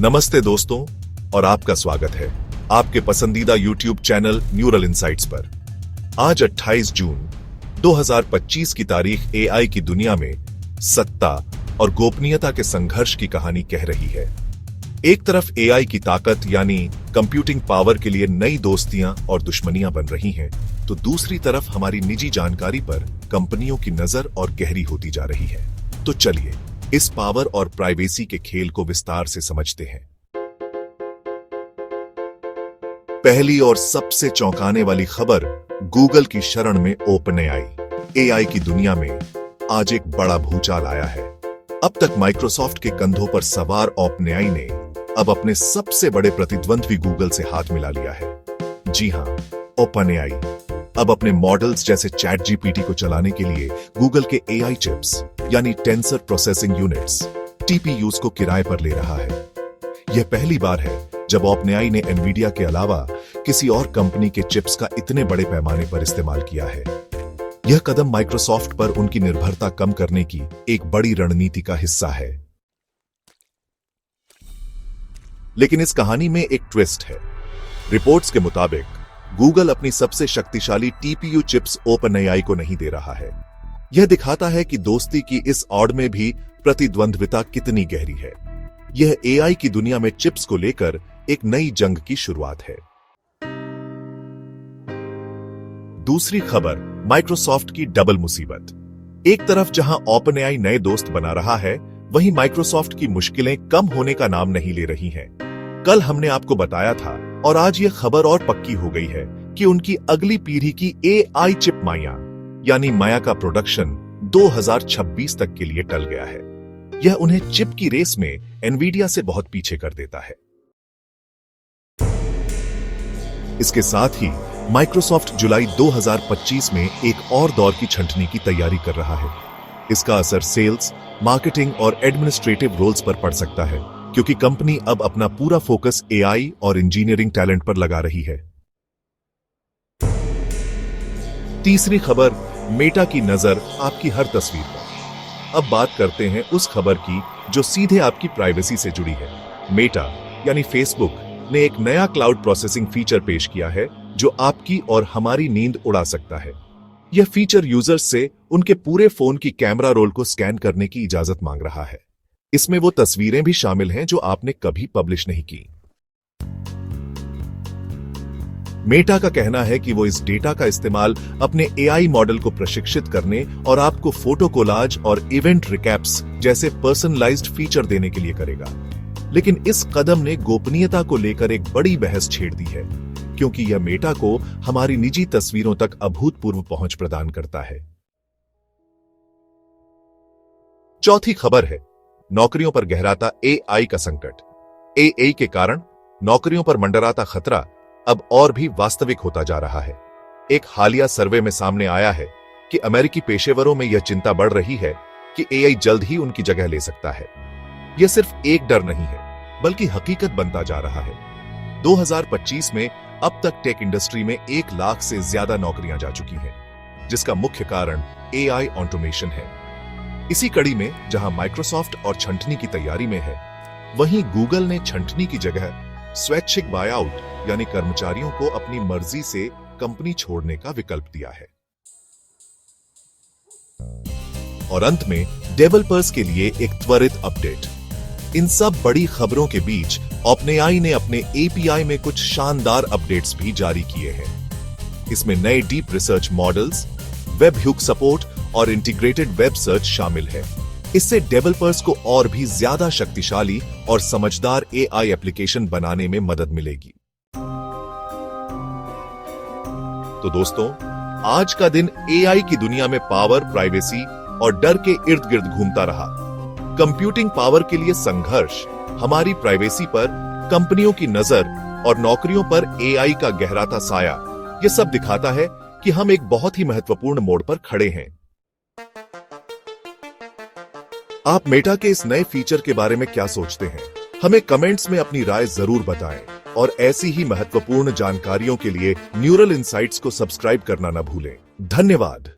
नमस्ते दोस्तों और आपका स्वागत है आपके पसंदीदा YouTube चैनल न्यूरल इनसाइट्स पर। आज 28 जून 2025 की तारीख AI की दुनिया में सत्ता और गोपनीयता के संघर्ष की कहानी कह रही है। एक तरफ AI की ताकत यानी कंप्यूटिंग पावर के लिए नई दोस्तियां और दुश्मनियां बन रही हैं, तो दूसरी तरफ हमारी निजी जानकारी पर कंपनियों की नजर और गहरी होती जा रही है। तो चलिए इस पावर और प्राइवेसी के खेल को विस्तार से समझते हैं। पहली और सबसे चौंकाने वाली खबर गूगल की शरण में ओपनएआई। AI की दुनिया में आज एक बड़ा भूचाल आया है। अब तक माइक्रोसॉफ्ट के कंधों पर सवार ओपनएआई ने अब अपने सबसे बड़े प्रतिद्वंद्वी गूगल से हाथ मिला लिया है। जी हां, ओपनएआई अब अपने मॉडल्स जैसे चैट जीपीटी को चलाने के लिए गूगल के AI चिप्स यानी टेंसर प्रोसेसिंग यूनिट्स TPUs को किराए पर ले रहा है। यह पहली बार है जब ओपनएआई ने एनवीडिया के अलावा किसी और कंपनी के चिप्स का इतने बड़े पैमाने पर इस्तेमाल किया है। यह कदम माइक्रोसॉफ्ट पर उनकी निर्भरता कम करने की एक बड़ी रणनीति का हिस्सा है। लेकिन इस कहानी में एक ट्विस्ट है। रिपोर्ट्स के मुताबिक गूगल अपनी सबसे शक्तिशाली TPU चिप्स ओपनएआई को नहीं दे रहा है। यह दिखाता है कि दोस्ती की इस आड़ में भी प्रतिद्वंद्विता कितनी गहरी है। यह AI की दुनिया में चिप्स को लेकर एक नई जंग की शुरुआत है। दूसरी खबर माइक्रोसॉफ्ट की डबल मुसीबत। एक तरफ जहां ओपनएआई नए दोस्त बना रहा है, वहीं माइक्रोसॉफ्ट की मुश्किलें कम होने का नाम नहीं ले रही हैं। कल हमने आपको बताया था और आज यह खबर और पक्की हो गई है कि उनकी अगली पीढ़ी की AI चिप माया यानी माया का प्रोडक्शन 2026 तक के लिए टल गया है। यह उन्हें चिप की रेस में एनवीडिया से बहुत पीछे कर देता है। इसके साथ ही माइक्रोसॉफ्ट जुलाई 2025 में एक और दौर की छंटनी की तैयारी कर रहा है। इसका असर सेल्स, मार्केटिंग और एडमिनिस्ट्रेटिव रोल्स पर पड़ सकता है, क्योंकि कंपनी अब अपना पूरा फोकस AI और इंजीनियरिंग टैलेंट पर लगा रही है। तीसरी खबर मेटा की नजर आपकी हर तस्वीर पर। अब बात करते हैं उस खबर की जो सीधे आपकी प्राइवेसी से जुड़ी है। मेटा यानी फेसबुक ने एक नया क्लाउड प्रोसेसिंग फीचर पेश किया है जो आपकी और हमारी नींद उड़ा सकता है। यह फीचर यूजर्स से उनके पूरे फोन की कैमरा रोल को स्कैन करने की इजाजत मांग रहा है। इसमें वो तस्वीरें भी शामिल हैं जो आपने कभी पब्लिश नहीं की। मेटा का कहना है कि वो इस डेटा का इस्तेमाल अपने AI मॉडल को प्रशिक्षित करने और आपको फोटो कोलाज और इवेंट रिकैप्स जैसे पर्सनलाइज्ड फीचर देने के लिए करेगा। लेकिन इस कदम ने गोपनीयता को लेकर एक बड़ी बहस छेड़ दी है, क्योंकि यह मेटा को हमारी निजी तस्वीरों तक अभूतपूर्व पहुंच प्रदान करता है। चौथी खबर है नौकरियों पर गहराता AI का संकट। AI के कारण नौकरियों पर मंडराता खतरा अब और भी वास्तविक होता जा रहा है। एक हालिया सर्वे में सामने आया है कि अमेरिकी पेशेवरों में यह चिंता बढ़ रही है कि AI जल्द ही उनकी जगह ले सकता है। यह सिर्फ एक डर नहीं है, बल्कि हकीकत बनता जा रहा है। 2025 में अब तक टेक इंडस्ट्री में 1 लाख से ज्यादा नौकरियां जा चुकी हैं, जिसका मुख्य कारण AI ऑटोमेशन है। इसी कड़ी में जहां माइक्रोसॉफ्ट और छंटनी की तैयारी में है, वहीं गूगल ने छंटनी की जगह स्वैच्छिक बायआउट यानी कर्मचारियों को अपनी मर्जी से कंपनी छोड़ने का विकल्प दिया है। और अंत में डेवलपर्स के लिए एक त्वरित अपडेट। इन सब बड़ी खबरों के बीच ओपनएआई ने अपने API में कुछ शानदार अपडेट्स भी जारी किए हैं। इसमें नए deep research models, web hook support और इंटीग्रेटेड वेब सर्च शामिल है। इससे डेवलपर्स को और भी ज्यादा शक्तिशाली और समझदार AI एप्लीकेशन बनाने में मदद मिलेगी। तो दोस्तों, आज का दिन AI की दुनिया में पावर, प्राइवेसी और डर के इर्द गिर्द घूमता रहा। कंप्यूटिंग पावर के लिए संघर्ष, हमारी प्राइवेसी पर कंपनियों की नजर और नौकरियों पर AI का गहराता साया, यह सब दिखाता है कि हम एक बहुत ही महत्वपूर्ण मोड़ पर खड़े हैं। आप मेटा के इस नए फीचर के बारे में क्या सोचते हैं? हमें कमेंट्स में अपनी राय जरूर बताएं और ऐसी ही महत्वपूर्ण जानकारियों के लिए न्यूरल इनसाइट्स को सब्सक्राइब करना न भूलें। धन्यवाद।